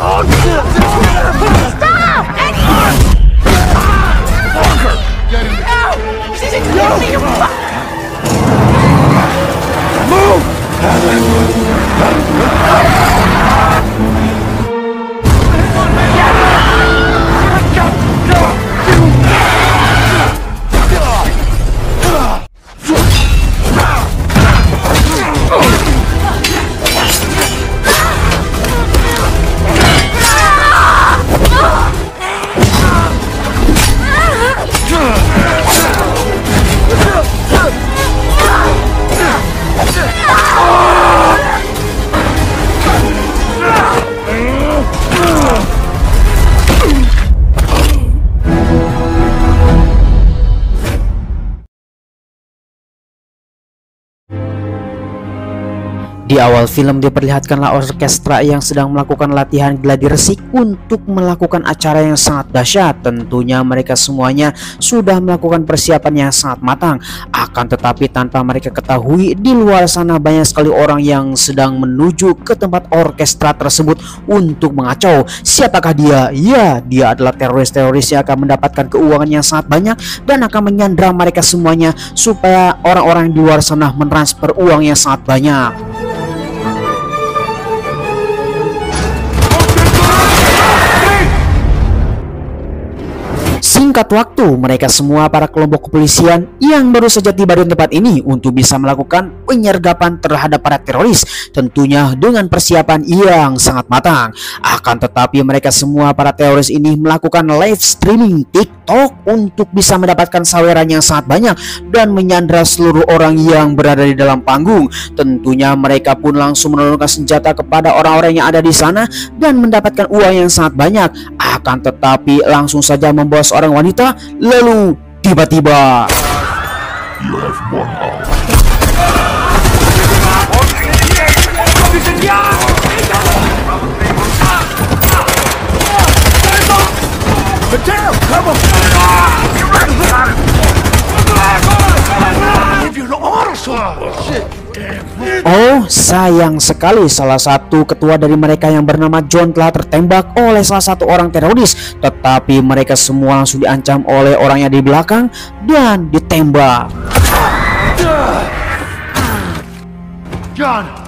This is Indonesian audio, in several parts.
Stop! No! She's ignoring you! Move! Di awal film diperlihatkanlah orkestra yang sedang melakukan latihan gladi resik untuk melakukan acara yang sangat dahsyat. Tentunya mereka semuanya sudah melakukan persiapan yang sangat matang. Akan tetapi tanpa mereka ketahui, di luar sana banyak sekali orang yang sedang menuju ke tempat orkestra tersebut untuk mengacau. Siapakah dia? Ya, dia adalah teroris-teroris yang akan mendapatkan keuangan yang sangat banyak dan akan menyandra mereka semuanya supaya orang-orang di luar sana mentransfer uang yang sangat banyak. Singkat waktu, mereka semua para kelompok kepolisian yang baru saja tiba di tempat ini untuk bisa melakukan penyergapan terhadap para teroris, tentunya dengan persiapan yang sangat matang. Akan tetapi mereka semua para teroris ini melakukan live streaming TikTok untuk bisa mendapatkan saweran yang sangat banyak dan menyandra seluruh orang yang berada di dalam panggung. Tentunya mereka pun langsung menurunkan senjata kepada orang-orang yang ada di sana dan mendapatkan uang yang sangat banyak. Akan tetapi langsung saja membawa seorang wanita, lalu tiba-tiba oh, sayang sekali salah satu ketua dari mereka yang bernama John telah tertembak oleh salah satu orang teroris. Tetapi mereka semua langsung diancam oleh orangnya di belakang dan ditembak. John!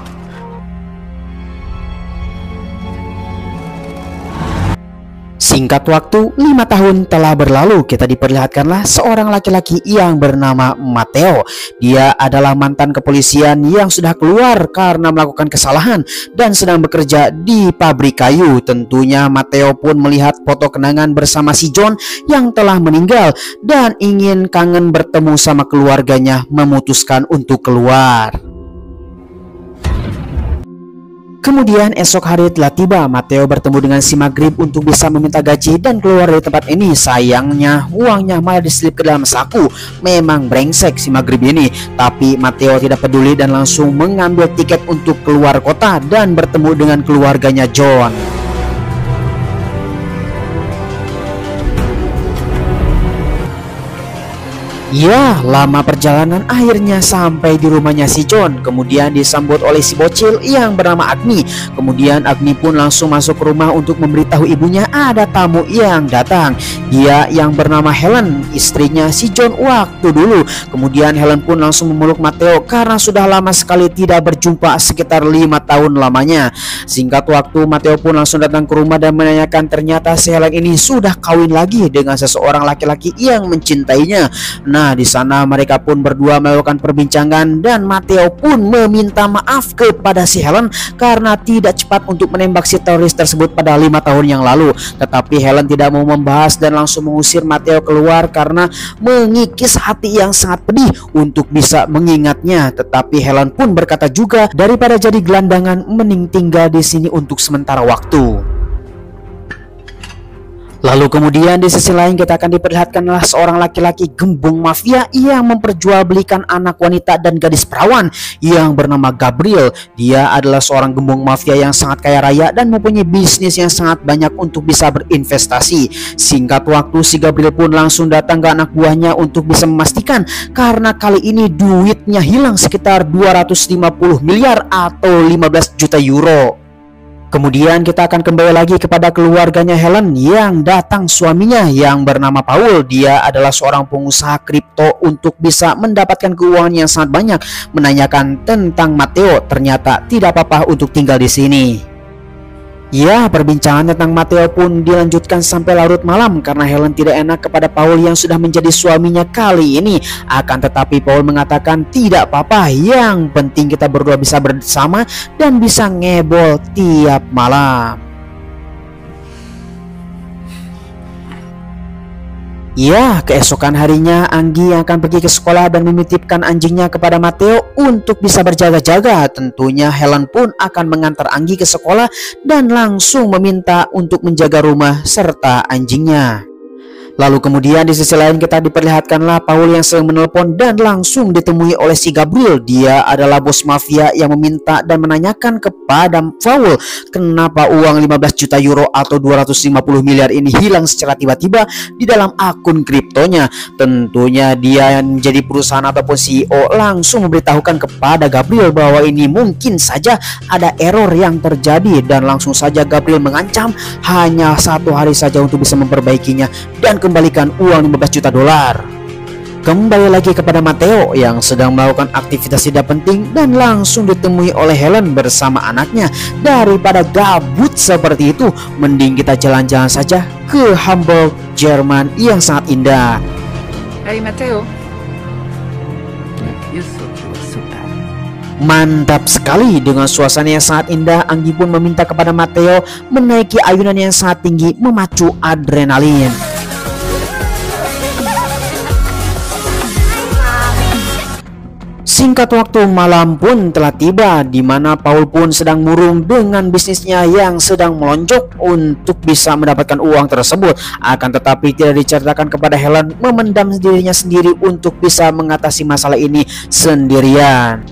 Singkat waktu, 5 tahun telah berlalu. Kita diperlihatkanlah seorang laki-laki yang bernama Matteo. Dia adalah mantan kepolisian yang sudah keluar karena melakukan kesalahan dan sedang bekerja di pabrik kayu. Tentunya Matteo pun melihat foto kenangan bersama si John yang telah meninggal dan ingin kangen bertemu sama keluarganya, memutuskan untuk keluar. Kemudian esok hari telah tiba. Matteo bertemu dengan si Maghrib untuk bisa meminta gaji dan keluar dari tempat ini. Sayangnya uangnya malah diselip ke dalam saku. Memang brengsek si Maghrib ini. Tapi Matteo tidak peduli dan langsung mengambil tiket untuk keluar kota dan bertemu dengan keluarganya John. Ya, lama perjalanan akhirnya sampai di rumahnya si John. Kemudian disambut oleh si bocil yang bernama Agni. Kemudian Agni pun langsung masuk ke rumah untuk memberitahu ibunya ada tamu yang datang. Dia yang bernama Helen, istrinya si John waktu dulu. Kemudian Helen pun langsung memeluk Matteo karena sudah lama sekali tidak berjumpa, sekitar 5 tahun lamanya. Singkat waktu, Matteo pun langsung datang ke rumah dan menanyakan ternyata si Helen ini sudah kawin lagi dengan seseorang laki-laki yang mencintainya. Nah, di sana mereka pun berdua melakukan perbincangan dan Matteo pun meminta maaf kepada si Helen karena tidak cepat untuk menembak si teroris tersebut pada 5 tahun yang lalu. Tetapi Helen tidak mau membahas dan langsung mengusir Matteo keluar karena mengikis hati yang sangat pedih untuk bisa mengingatnya. Tetapi Helen pun berkata juga daripada jadi gelandangan mending tinggal di sini untuk sementara waktu. Lalu kemudian di sisi lain kita akan diperlihatkanlah seorang laki-laki gembong mafia yang memperjualbelikan anak wanita dan gadis perawan yang bernama Gabriel. Dia adalah seorang gembong mafia yang sangat kaya raya dan mempunyai bisnis yang sangat banyak untuk bisa berinvestasi. Singkat waktu si Gabriel pun langsung datang ke anak buahnya untuk bisa memastikan karena kali ini duitnya hilang sekitar 250 miliar atau 15 juta euro. Kemudian kita akan kembali lagi kepada keluarganya Helen yang datang suaminya yang bernama Paul. Dia adalah seorang pengusaha kripto untuk bisa mendapatkan keuangan yang sangat banyak. Menanyakan tentang Matteo, ternyata tidak apa-apa untuk tinggal di sini. Ya, perbincangan tentang Matteo pun dilanjutkan sampai larut malam karena Helen tidak enak kepada Paul yang sudah menjadi suaminya kali ini. Akan tetapi Paul mengatakan tidak apa-apa, yang penting kita berdua bisa bersama dan bisa ngebol tiap malam. Ya, keesokan harinya Anggi akan pergi ke sekolah dan menitipkan anjingnya kepada Matteo untuk bisa berjaga-jaga. Tentunya Helen pun akan mengantar Anggi ke sekolah dan langsung meminta untuk menjaga rumah serta anjingnya. Lalu kemudian di sisi lain kita diperlihatkanlah Paul yang sedang menelpon dan langsung ditemui oleh si Gabriel. Dia adalah bos mafia yang meminta dan menanyakan kepada Paul kenapa uang 15 juta euro atau 250 miliar ini hilang secara tiba-tiba di dalam akun kriptonya. Tentunya dia yang menjadi perusahaan ataupun CEO langsung memberitahukan kepada Gabriel bahwa ini mungkin saja ada error yang terjadi, dan langsung saja Gabriel mengancam hanya 1 hari saja untuk bisa memperbaikinya dan kembalikan uang 15 juta dolar. Kembali lagi kepada Matteo yang sedang melakukan aktivitas tidak penting dan langsung ditemui oleh Helen bersama anaknya. Daripada gabut seperti itu, mending kita jalan-jalan saja ke Hamburg, Jerman yang sangat indah. Hey Matteo. You thought you were so bad. Mantap sekali, dengan suasana yang sangat indah, Anggi pun meminta kepada Matteo menaiki ayunan yang sangat tinggi memacu adrenalin. Singkat waktu, malam pun telah tiba di mana Paul pun sedang murung dengan bisnisnya yang sedang melonjak untuk bisa mendapatkan uang tersebut. Akan tetapi tidak diceritakan kepada Helen, memendam dirinya sendiri untuk bisa mengatasi masalah ini sendirian.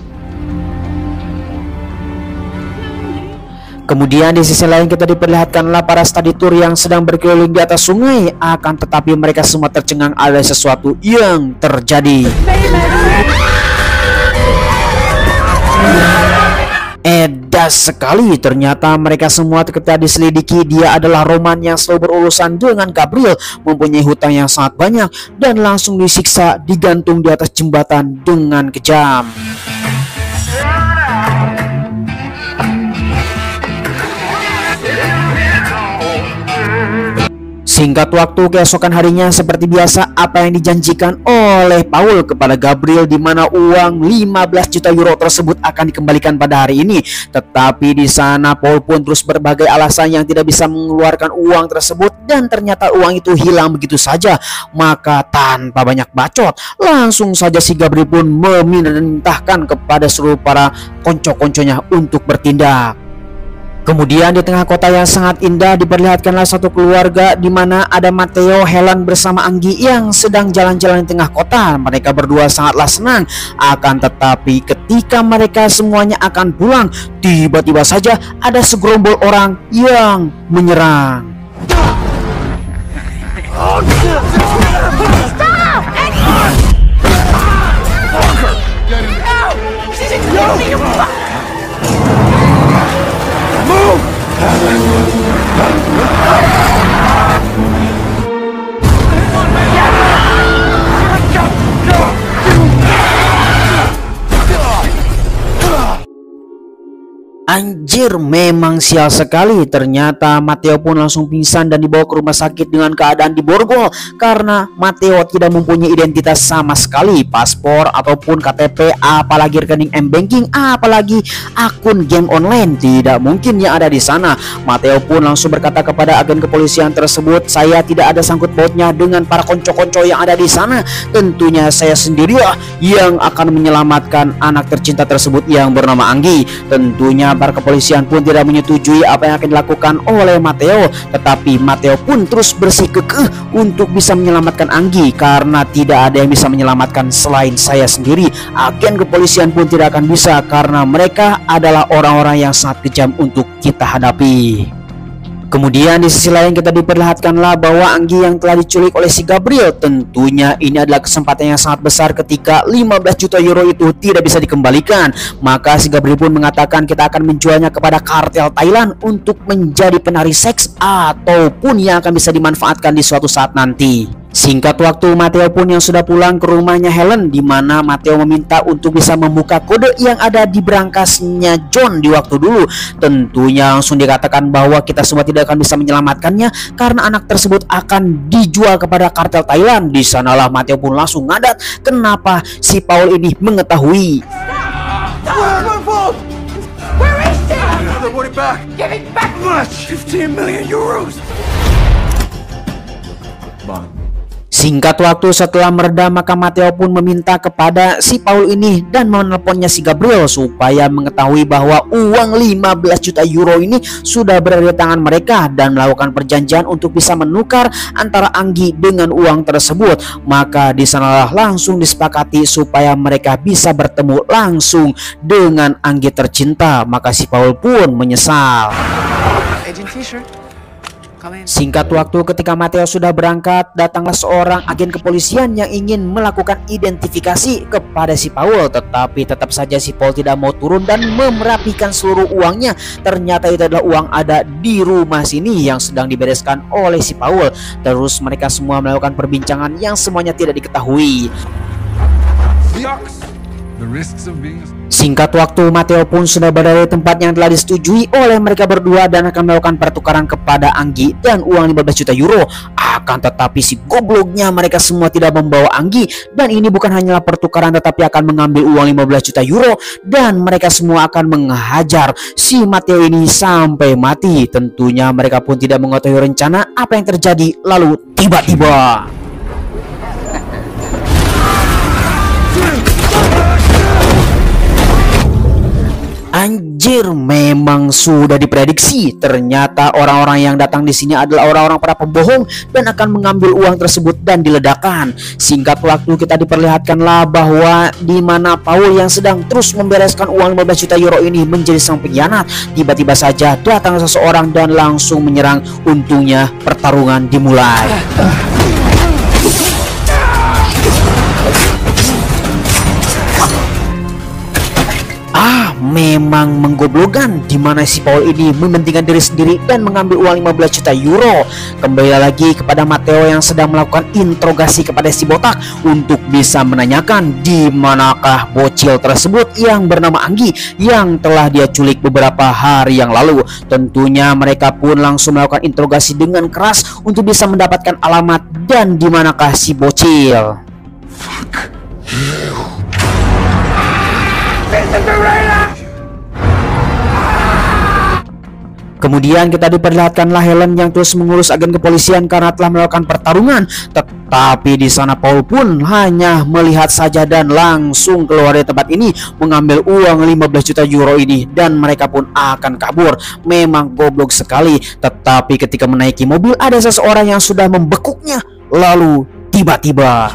Kemudian di sisi lain kita diperlihatkanlah para study tour yang sedang berkeliling di atas sungai. Akan tetapi mereka semua tercengang ada sesuatu yang terjadi. Edas sekali, ternyata mereka semua ketika diselidiki dia adalah Roman yang selalu berurusan dengan Gabriel, mempunyai hutang yang sangat banyak dan langsung disiksa digantung di atas jembatan dengan kejam. Singkat waktu, keesokan harinya seperti biasa apa yang dijanjikan oleh Paul kepada Gabriel, di mana uang 15 juta euro tersebut akan dikembalikan pada hari ini. Tetapi di sana Paul pun terus berbagai alasan yang tidak bisa mengeluarkan uang tersebut dan ternyata uang itu hilang begitu saja. Maka tanpa banyak bacot, langsung saja si Gabriel pun memerintahkan kepada seluruh para konco-konconya untuk bertindak. Kemudian di tengah kota yang sangat indah diperlihatkanlah satu keluarga di mana ada Matteo, Helen bersama Anggi yang sedang jalan-jalan di tengah kota. Mereka berdua sangatlah senang. Akan tetapi ketika mereka semuanya akan pulang, tiba-tiba saja ada segerombol orang yang menyerang. Anjir, memang sial sekali. Ternyata Matteo pun langsung pingsan dan dibawa ke rumah sakit dengan keadaan diborgol karena Matteo tidak mempunyai identitas sama sekali, paspor ataupun KTP, apalagi rekening M-banking, apalagi akun game online. Tidak mungkin yang ada di sana. Matteo pun langsung berkata kepada agen kepolisian tersebut, saya tidak ada sangkut pautnya dengan para konco-konco yang ada di sana. Tentunya saya sendirilah yang akan menyelamatkan anak tercinta tersebut yang bernama Anggi. Tentunya para kepolisian pun tidak menyetujui apa yang akan dilakukan oleh Matteo, tetapi Matteo pun terus bersikukuh untuk bisa menyelamatkan Anggi karena tidak ada yang bisa menyelamatkan selain saya sendiri. Agen kepolisian pun tidak akan bisa karena mereka adalah orang-orang yang sangat kejam untuk kita hadapi. Kemudian di sisi lain kita diperlihatkanlah bahwa Anggi yang telah diculik oleh si Gabriel, tentunya ini adalah kesempatan yang sangat besar ketika 15 juta euro itu tidak bisa dikembalikan. Maka si Gabriel pun mengatakan kita akan menjualnya kepada kartel Thailand untuk menjadi penari seks ataupun yang akan bisa dimanfaatkan di suatu saat nanti. Singkat waktu, Matteo pun yang sudah pulang ke rumahnya Helen, di mana Matteo meminta untuk bisa membuka kode yang ada di berangkasnya John di waktu dulu. Tentunya langsung dikatakan bahwa kita semua tidak akan bisa menyelamatkannya karena anak tersebut akan dijual kepada kartel Thailand. Di sanalah Matteo pun langsung ngadat kenapa si Paul ini mengetahui. Where is she? They want it back. Give it back! Much. 15 million euros. Bang. Singkat waktu setelah mereda, maka Matteo pun meminta kepada si Paul ini dan menelponnya si Gabriel supaya mengetahui bahwa uang 15 juta euro ini sudah berada di tangan mereka dan melakukan perjanjian untuk bisa menukar antara Anggi dengan uang tersebut. Maka di sanalah langsung disepakati supaya mereka bisa bertemu langsung dengan Anggi tercinta. Maka si Paul pun menyesal. Agent Fisher, come in. Singkat waktu ketika Matteo sudah berangkat, datanglah seorang agen kepolisian yang ingin melakukan identifikasi kepada si Paul. Tetapi tetap saja si Paul tidak mau turun dan merapikan seluruh uangnya. Ternyata itu adalah uang ada di rumah sini yang sedang dibereskan oleh si Paul. Terus mereka semua melakukan perbincangan yang semuanya tidak diketahui. The risks of being Singkat waktu, Matteo pun sudah berada di tempat yang telah disetujui oleh mereka berdua dan akan melakukan pertukaran kepada Anggi dan uang 15 juta euro. Akan tetapi si gobloknya mereka semua tidak membawa Anggi, dan ini bukan hanyalah pertukaran tetapi akan mengambil uang 15 juta euro dan mereka semua akan menghajar si Matteo ini sampai mati. Tentunya mereka pun tidak mengetahui rencana apa yang terjadi. Lalu tiba-tiba anjir, memang sudah diprediksi. Ternyata orang-orang yang datang di sini adalah orang-orang para pembohong dan akan mengambil uang tersebut dan diledakkan. Singkat waktu kita diperlihatkanlah bahwa di mana Paul yang sedang terus membereskan uang 15 juta euro ini menjadi sang pengkhianat. Tiba-tiba saja datang seseorang dan langsung menyerang. Untungnya pertarungan dimulai. Memang menggoblokan di mana si Paul ini mementingkan diri sendiri dan mengambil uang 15 juta euro. Kembali lagi kepada Matteo yang sedang melakukan interogasi kepada si botak untuk bisa menanyakan di manakah bocil tersebut yang bernama Anggi yang telah dia culik beberapa hari yang lalu. Tentunya mereka pun langsung melakukan interogasi dengan keras untuk bisa mendapatkan alamat dan di manakah si bocil. Kemudian kita diperlihatkanlah Helen yang terus mengurus agen kepolisian karena telah melakukan pertarungan. Tetapi di sana Paul pun hanya melihat saja dan langsung keluar dari tempat ini mengambil uang 15 juta euro ini dan mereka pun akan kabur. Memang goblok sekali. Tetapi ketika menaiki mobil ada seseorang yang sudah membekuknya. Lalu tiba-tiba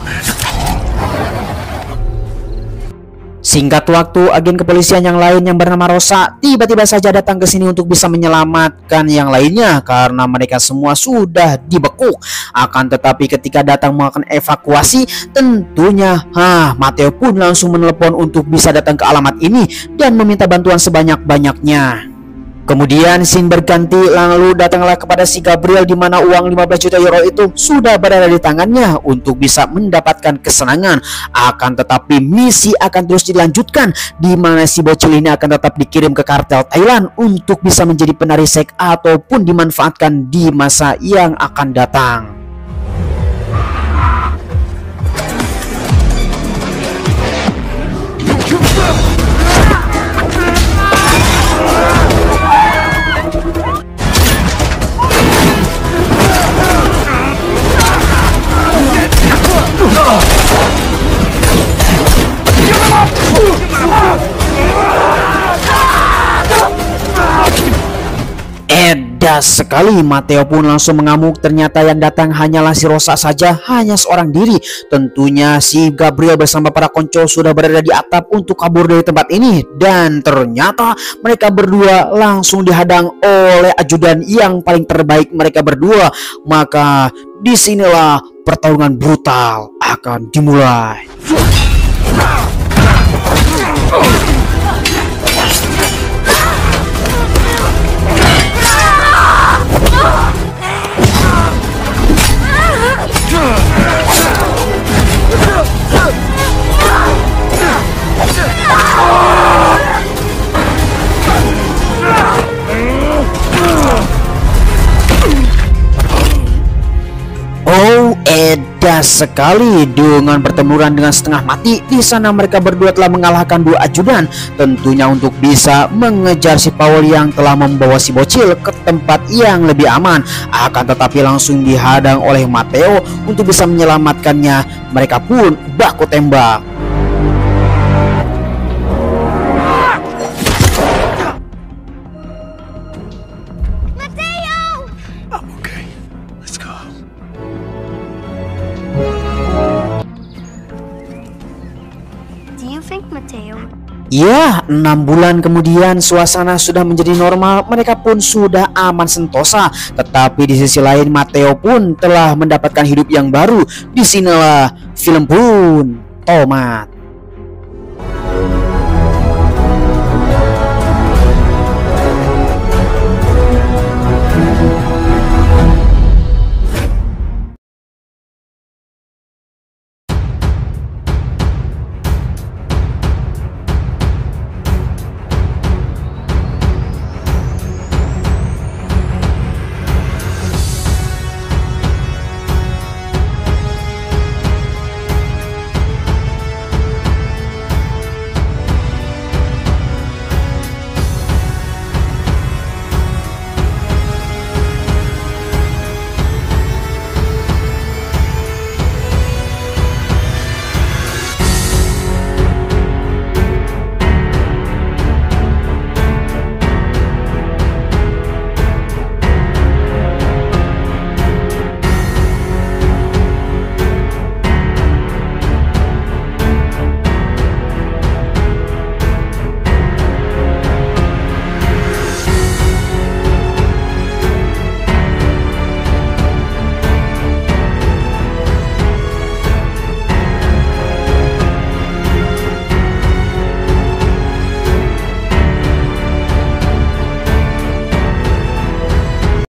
singkat waktu, agen kepolisian yang lain yang bernama Rosa tiba-tiba saja datang ke sini untuk bisa menyelamatkan yang lainnya karena mereka semua sudah dibekuk. Akan tetapi ketika datang melakukan evakuasi, tentunya Matteo pun langsung menelepon untuk bisa datang ke alamat ini dan meminta bantuan sebanyak-banyaknya. Kemudian scene berganti, lalu datanglah kepada si Gabriel di mana uang 15 juta euro itu sudah berada di tangannya untuk bisa mendapatkan kesenangan. Akan tetapi misi akan terus dilanjutkan di mana si bocil ini akan tetap dikirim ke kartel Thailand untuk bisa menjadi penari seks ataupun dimanfaatkan di masa yang akan datang. Das sekali, Matteo pun langsung mengamuk. Ternyata yang datang hanyalah si Rosa saja, hanya seorang diri. Tentunya si Gabriel bersama para konco sudah berada di atap untuk kabur dari tempat ini. Dan ternyata mereka berdua langsung dihadang oleh ajudan yang paling terbaik mereka berdua. Maka disinilah pertarungan brutal akan dimulai. Das sekali, dengan pertempuran dengan setengah mati di sana mereka berdua telah mengalahkan dua ajudan, tentunya untuk bisa mengejar si Paul yang telah membawa si bocil ke tempat yang lebih aman. Akan tetapi langsung dihadang oleh Matteo. Untuk bisa menyelamatkannya, mereka pun baku tembak. I'm okay. Let's go. Do you think Matteo? Ya, 6 bulan kemudian suasana sudah menjadi normal, mereka pun sudah aman sentosa. Tetapi di sisi lain Matteo pun telah mendapatkan hidup yang baru. Disinilah film pun tamat.